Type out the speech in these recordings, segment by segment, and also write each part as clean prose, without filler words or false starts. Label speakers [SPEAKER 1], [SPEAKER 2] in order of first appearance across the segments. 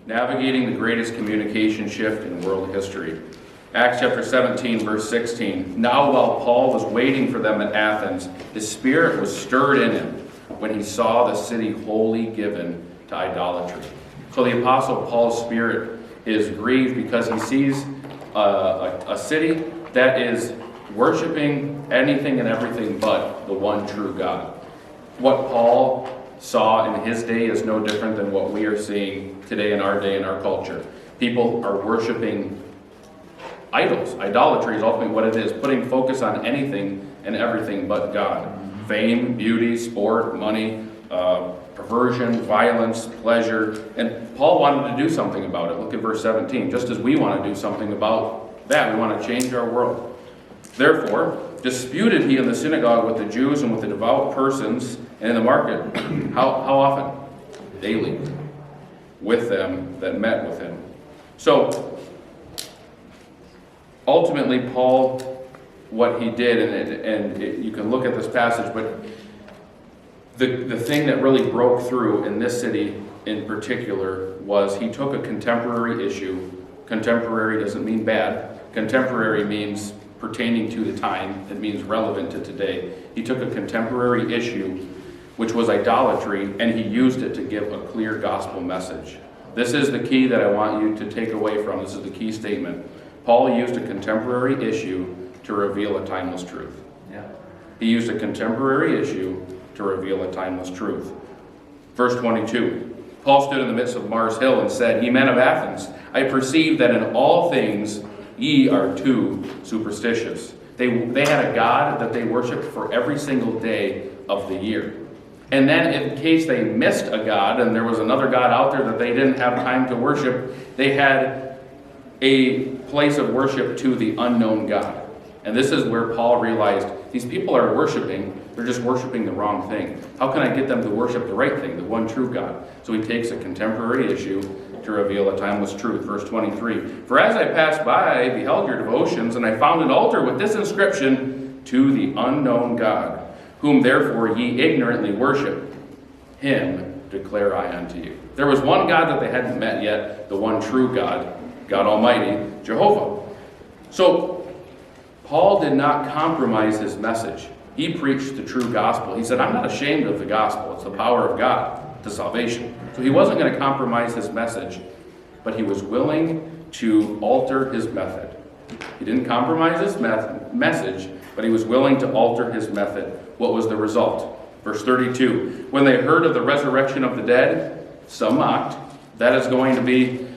[SPEAKER 1] navigating the greatest communication shift in world history. Acts chapter 17, verse 16. Now while Paul was waiting for them at Athens, his spirit was stirred in him when he saw the city wholly given to idolatry. So the Apostle Paul's spirit is grieved because he sees a city that is worshiping anything and everything but the one true God. What Paul saw in his day is no different than what we are seeing today in our day in our culture. People are worshiping idols. Idolatry is ultimately what it is, putting focus on anything and everything but God. Fame, beauty, sport, money, perversion, violence, pleasure. And Paul wanted to do something about it. Look at verse 17. Just as we want to do something about that, we want to change our world. Therefore, disputed he in the synagogue with the Jews and with the devout persons and in the market. How often? Daily. With them that met with him. So, ultimately, Paul, what he did, and you can look at this passage, but the thing that really broke through in this city in particular was he took a contemporary issue. Contemporary doesn't mean bad. Contemporary means pertaining to the time. It means relevant to today. He took a contemporary issue, which was idolatry, and he used it to give a clear gospel message. This is the key that I want you to take away from. This is the key statement. Paul used a contemporary issue to reveal a timeless truth.
[SPEAKER 2] Yeah.
[SPEAKER 1] He used a contemporary issue to reveal a timeless truth. Verse 22. Paul stood in the midst of Mars Hill and said, Ye men of Athens, I perceive that in all things ye are too superstitious. They had a god that they worshiped for every single day of the year. And then in case they missed a god and there was another god out there that they didn't have time to worship, they had a place of worship to the unknown God. And this is where Paul realized these people are worshiping, they're just worshiping the wrong thing. How can I get them to worship the right thing, the one true God? So he takes a contemporary issue to reveal a timeless truth. Verse 23, For as I passed by, I beheld your devotions, and I found an altar with this inscription, To the unknown God, whom therefore ye ignorantly worship. Him declare I unto you. There was one God that they hadn't met yet, the one true God, God Almighty, Jehovah. So Paul did not compromise his message. He preached the true gospel. He said, I'm not ashamed of the gospel. It's the power of God to salvation. So he wasn't going to compromise his message, but he was willing to alter his method. He didn't compromise his message, but he was willing to alter his method. What was the result? Verse 32, When they heard of the resurrection of the dead, some mocked. That is going to be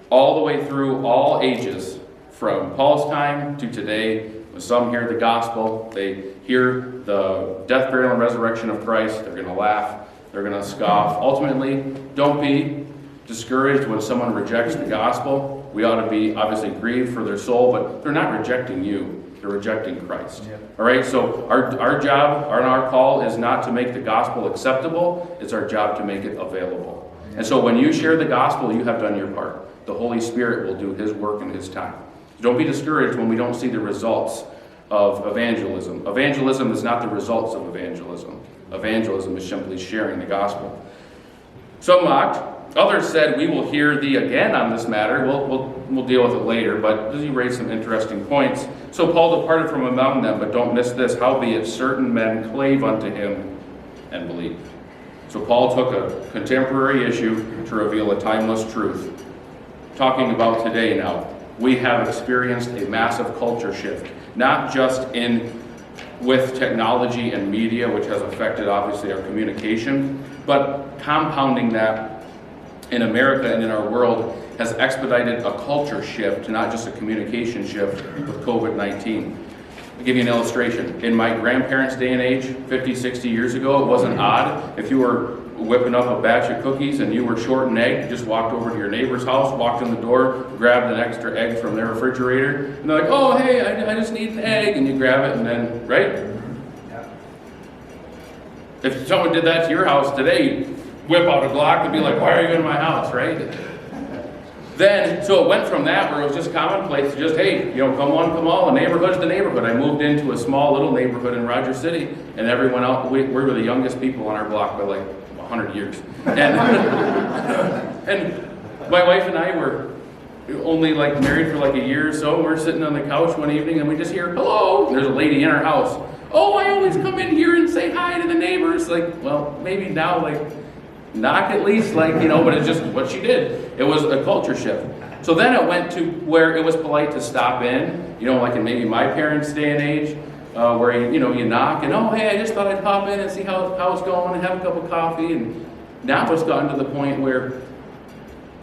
[SPEAKER 1] all the way through all ages, from Paul's time to today. When some hear the gospel, they hear the death, burial, and resurrection of Christ, they're going to laugh, they're going to scoff. Ultimately, don't be discouraged when someone rejects the gospel. We ought to be obviously grieved for their soul, but they're not rejecting you. They're rejecting Christ. Yeah. All right, so our job, our call is not to make the gospel acceptable. It's our job to make it available. Yeah. And so when you share the gospel, you have done your part. The Holy Spirit will do his work in his time. Don't be discouraged when we don't see the results of evangelism. Evangelism is not the results of evangelism. Evangelism is simply sharing the gospel. Some mocked. Others said, we will hear thee again on this matter. We'll deal with it later, but he raised some interesting points. So Paul departed from among them, but don't miss this. Howbeit certain men clave unto him and believed. So Paul took a contemporary issue to reveal a timeless truth. Talking about today now. We have experienced a massive culture shift, not just with technology and media, which has affected obviously our communication, but compounding that in America and in our world has expedited a culture shift, not just a communication shift with COVID-19. I'll give you an illustration. In my grandparents' day and age, 50, 60 years ago, it wasn't odd if you were whipping up a batch of cookies and you were short an egg, you just walked over to your neighbor's house, walked in the door, grabbed an extra egg from their refrigerator, and they're like, oh, hey, I just need an egg, and you grab it, and then, right? Yeah. If someone did that to your house today, you'd whip out a Glock and be like, why are you in my house, right? Then, so it went from that where it was just commonplace to just, hey, come one, come all, the neighborhood's the neighborhood. I moved into a small little neighborhood in Rogers City, and everyone else, we were the youngest people on our block by like 100 years. And My wife and I were only like married for like a year or so. We're sitting on the couch one evening and we just hear, hello. There's a lady in our house. Oh, I always come in here and say hi to the neighbors. Like, well, maybe now, like, knock at least, like, you know, but it's just what she did. It was a culture shift. So then it went to where it was polite to stop in, you know, like in maybe my parents' day and age, where, you know, you knock and, oh, hey, I just thought I'd pop in and see how it's going and have a cup of coffee. And now it's gotten to the point where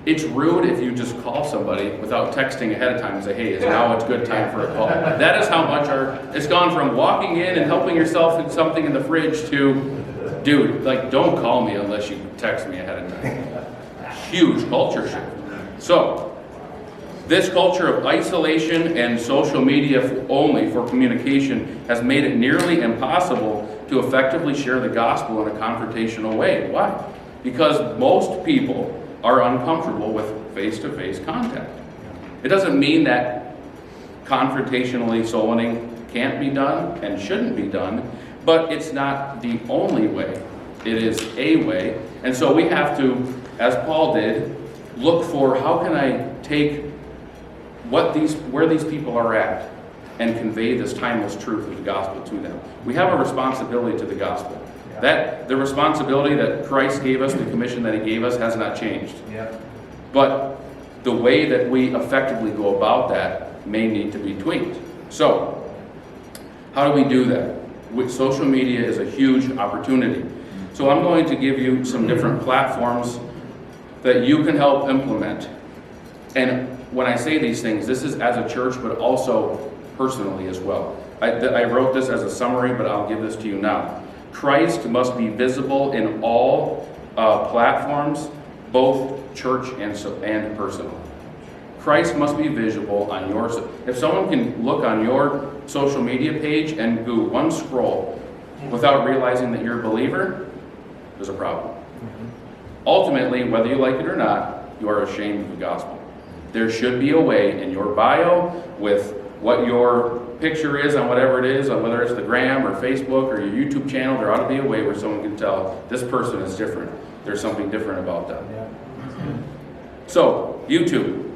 [SPEAKER 1] it's rude if you just call somebody without texting ahead of time and say, hey, now it's good time for a call. That is how much it's gone from walking in and helping yourself with something in the fridge to, dude, like, don't call me unless you text me ahead of time. Huge culture shift. So, this culture of isolation and social media only for communication has made it nearly impossible to effectively share the gospel in a confrontational way. Why? Because most people are uncomfortable with face-to-face contact. It doesn't mean that confrontationally soul winning can't be done and shouldn't be done, but it's not the only way. It is a way. And so we have to, as Paul did, look for how can I take where these people are at and convey this timeless truth of the gospel to them. We have a responsibility to the gospel. That the responsibility that Christ gave us, the commission that he gave us, has not changed. But the way that we effectively go about that may need to be tweaked. So, how do we do that? With social media is a huge opportunity. So I'm going to give you some different platforms that you can help implement. And when I say these things, this is as a church, but also personally as well. I wrote this as a summary, but I'll give this to you now. Christ must be visible in all platforms, both church and personal. Christ must be visible on yours. If someone can look on your social media page and do one scroll without realizing that you're a believer, there's a problem. Ultimately, whether you like it or not, you are ashamed of the gospel. There should be a way in your bio with what your picture is on whatever it is, on whether it's the Gram or Facebook or your YouTube channel. There ought to be a way where someone can tell this person is different. There's something different about them. So, YouTube.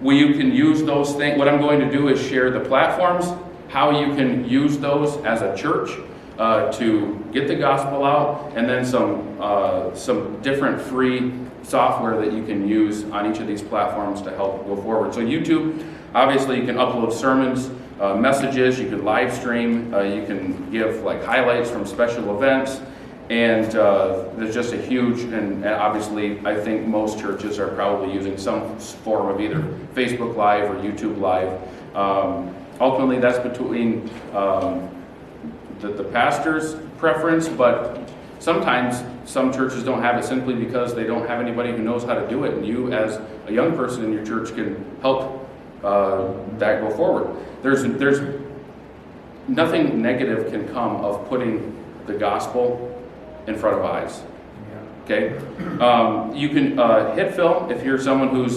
[SPEAKER 1] You can use those things. What I'm going to do is share the platforms, how you can use those as a church to get the gospel out, and then some different free software that you can use on each of these platforms to help go forward. So YouTube, obviously you can upload sermons, messages, you can live stream, you can give like highlights from special events, and there's just a huge, and obviously I think most churches are probably using some form of either Facebook Live or YouTube Live. Ultimately that's between the pastor's preference, but sometimes some churches don't have it simply because they don't have anybody who knows how to do it, and you as a young person in your church can help that go forward. There's nothing negative can come of putting the gospel in front of eyes. Okay? You can hit film if you're someone who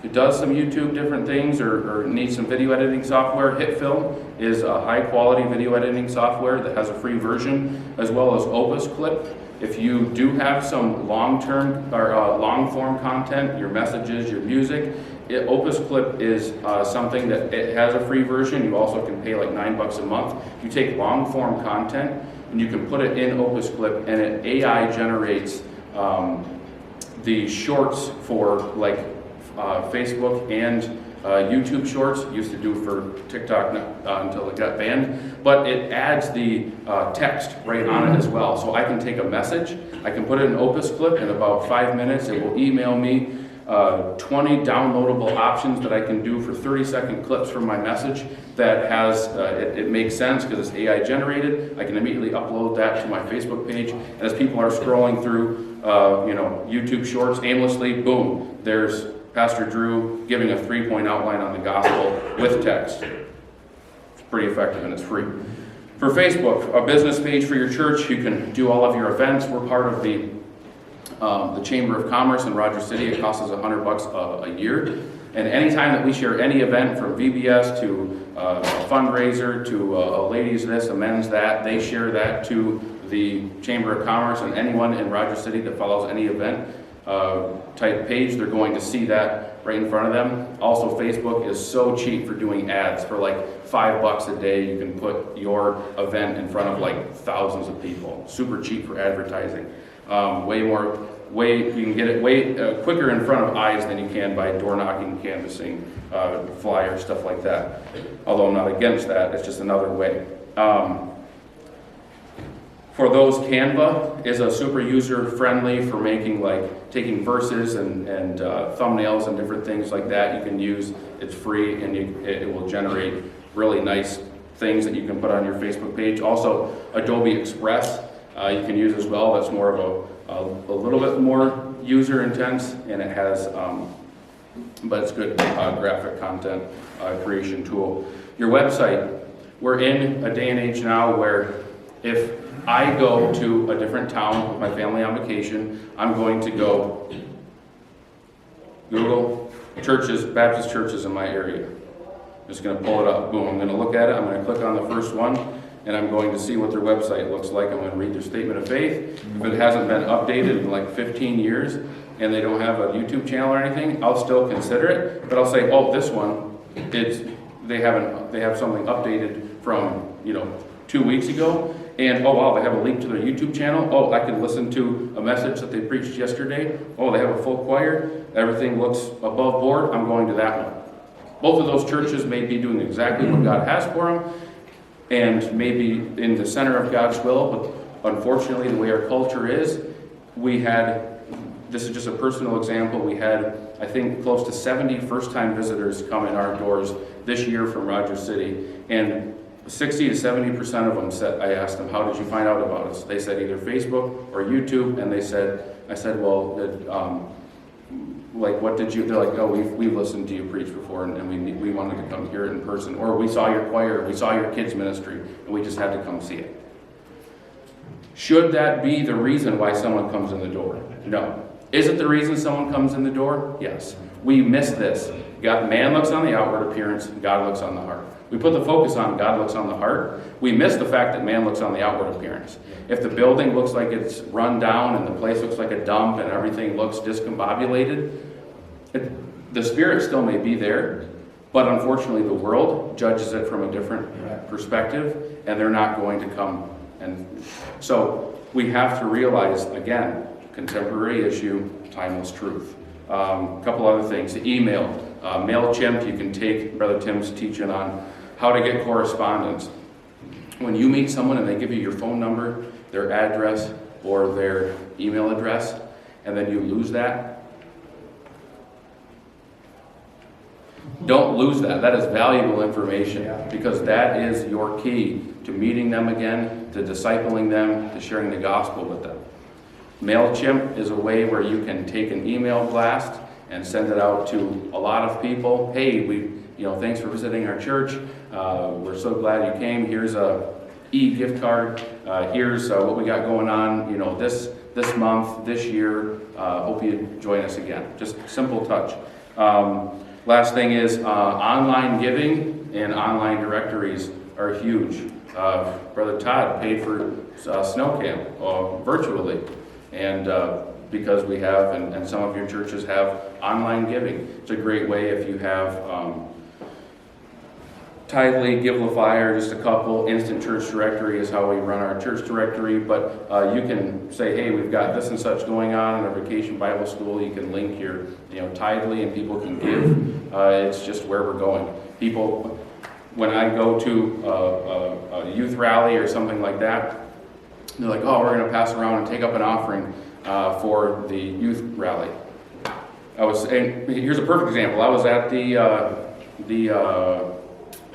[SPEAKER 1] does some YouTube different things or needs some video editing software. HitFilm is a high quality video editing software that has a free version, as well as Opus Clip. If you do have some long-term or long-form content, your messages, your music, Opus Clip is something that it has a free version. You also can pay like $9 a month. You take long-form content and you can put it in Opus Clip, and it AI generates the shorts for like Facebook and YouTube Shorts. Used to do for TikTok until it got banned, but it adds the text right on it as well. So I can take a message, I can put it in Opus Clip, in about 5 minutes it will email me 20 downloadable options that I can do for 30-second clips from my message that has, it makes sense because it's AI generated. I can immediately upload that to my Facebook page, and as people are scrolling through YouTube Shorts aimlessly, boom, there's Pastor Drew giving a 3-point outline on the gospel with text. It's pretty effective and it's free. For Facebook, a business page for your church, you can do all of your events. We're part of the Chamber of Commerce in Rogers City. It costs us $100 a year. And anytime that we share any event, from VBS to a fundraiser to a ladies this, a men's that, they share that to the Chamber of Commerce, and anyone in Rogers City that follows any event type page, they're going to see that right in front of them. Also, Facebook is so cheap for doing ads. For like $5 a day, you can put your event in front of like thousands of people. Super cheap for advertising. You can get it way quicker in front of eyes than you can by door knocking, canvassing, flyers, stuff like that. Although I'm not against that, it's just another way. For those, Canva is a super user friendly for making, like, taking verses and thumbnails and different things like that. You can use, it's free, and it will generate really nice things that you can put on your Facebook page. Also, Adobe Express you can use as well. That's more of a little bit more user intense, and it has, but it's good graphic content creation tool. Your website, we're in a day and age now where if I go to a different town with my family on vacation, I'm going to go Google churches, Baptist churches in my area. I'm just going to pull it up. Boom, I'm going to look at it. I'm going to click on the first one, and I'm going to see what their website looks like. I'm going to read their statement of faith. If it hasn't been updated in like 15 years and they don't have a YouTube channel or anything, I'll still consider it. But I'll say, oh, this one, they have something updated from 2 weeks ago. And, oh wow, they have a link to their YouTube channel. Oh, I can listen to a message that they preached yesterday. Oh, they have a full choir. Everything looks above board. I'm going to that one. Both of those churches may be doing exactly what God has for them and maybe in the center of God's will, but unfortunately the way our culture is, this is just a personal example, we had, I think, close to 70 first-time visitors come in our doors this year from Rogers City, and 60 to 70% of them said, I asked them, how did you find out about us? They said either Facebook or YouTube, and I said, well, what did you, they're like, oh, we've listened to you preach before, and we wanted to come hear it in person, or we saw your choir, we saw your kids ministry, and we just had to come see it. Should that be the reason why someone comes in the door? No. Is it the reason someone comes in the door? Yes. We miss this. Man looks on the outward appearance, God looks on the heart. We put the focus on God looks on the heart. We miss the fact that man looks on the outward appearance. If the building looks like it's run down and the place looks like a dump and everything looks discombobulated, the spirit still may be there, but unfortunately the world judges it from a different perspective, and they're not going to come. And so we have to realize, again, contemporary issue, timeless truth. A couple other things. The email. MailChimp, you can take Brother Tim's teaching on how to get correspondence. When you meet someone and they give you your phone number, their address, or their email address, and then you lose that, don't lose that. That is valuable information, because that is your key to meeting them again, to discipling them, to sharing the gospel with them. MailChimp is a way where you can take an email blast and send it out to a lot of people. Hey, thanks for visiting our church. We're so glad you came. Here's a e-gift card. Here's what we got going on, this month, this year. Hope you join us again. Just simple touch. Last thing is online giving and online directories are huge. Brother Todd paid for snow camp virtually, and because we have, and some of your churches have online giving. It's a great way if you have Tithely, Givelify, or just a couple. Instant Church Directory is how we run our church directory, but you can say, hey, we've got this and such going on in our Vacation Bible School. You can link your Tithely, and people can give. It's just where we're going. People, when I go to a youth rally or something like that, they're like, oh, we're going to pass around and take up an offering for the youth rally. Here's a perfect example. I was at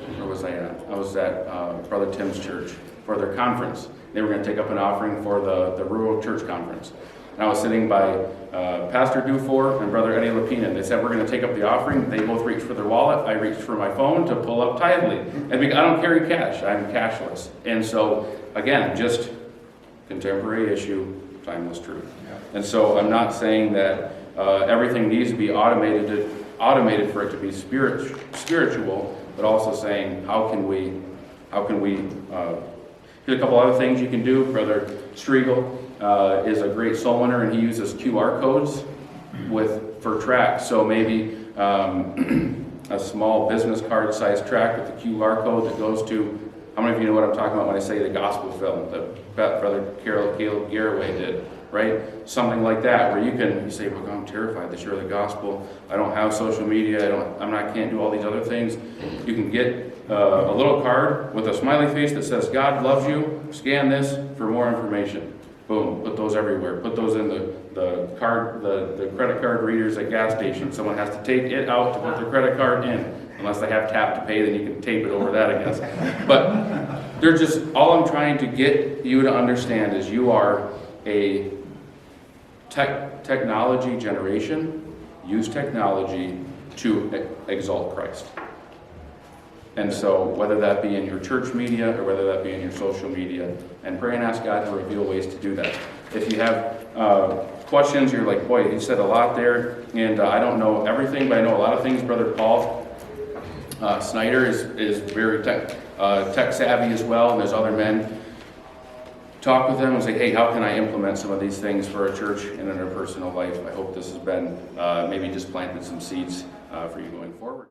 [SPEAKER 1] where was I at? I was at Brother Tim's church for their conference. They were going to take up an offering for the rural church conference. And I was sitting by Pastor Dufour and Brother Eddie Lapina. They said, we're going to take up the offering. They both reached for their wallet. I reached for my phone to pull up Tithely. And I don't carry cash. I'm cashless. And so, again, just contemporary issue, timeless truth. Yeah. And so I'm not saying that everything needs to be automated for it to be spiritual, but also saying how can we here's a couple other things you can do. Brother Striegel is a great soul winner, and he uses QR codes for track. So maybe a small business card sized track with the QR code that goes to, how many of you know what I'm talking about when I say the gospel film that Brother Caleb Garraway did, right? Something like that, where you say, well, I'm terrified to share the gospel. I don't have social media. Can't do all these other things. You can get a little card with a smiley face that says, God loves you. Scan this for more information. Boom, put those everywhere. Put those in the credit card readers at gas stations. Someone has to take it out to put their credit card in. Unless they have tap to pay, then you can tape it over that, I guess. But they're just, all I'm trying to get you to understand is you are a technology generation. Use technology to exalt Christ. And so whether that be in your church media or whether that be in your social media, and pray and ask God to reveal ways to do that. If you have questions, you're like, boy, he said a lot there, and I don't know everything, but I know a lot of things. Brother Paul Snyder is very tech savvy as well, and there's other men. Talk with them and say, hey, how can I implement some of these things for a church and in our personal life? I hope this has been maybe just planted some seeds for you going forward.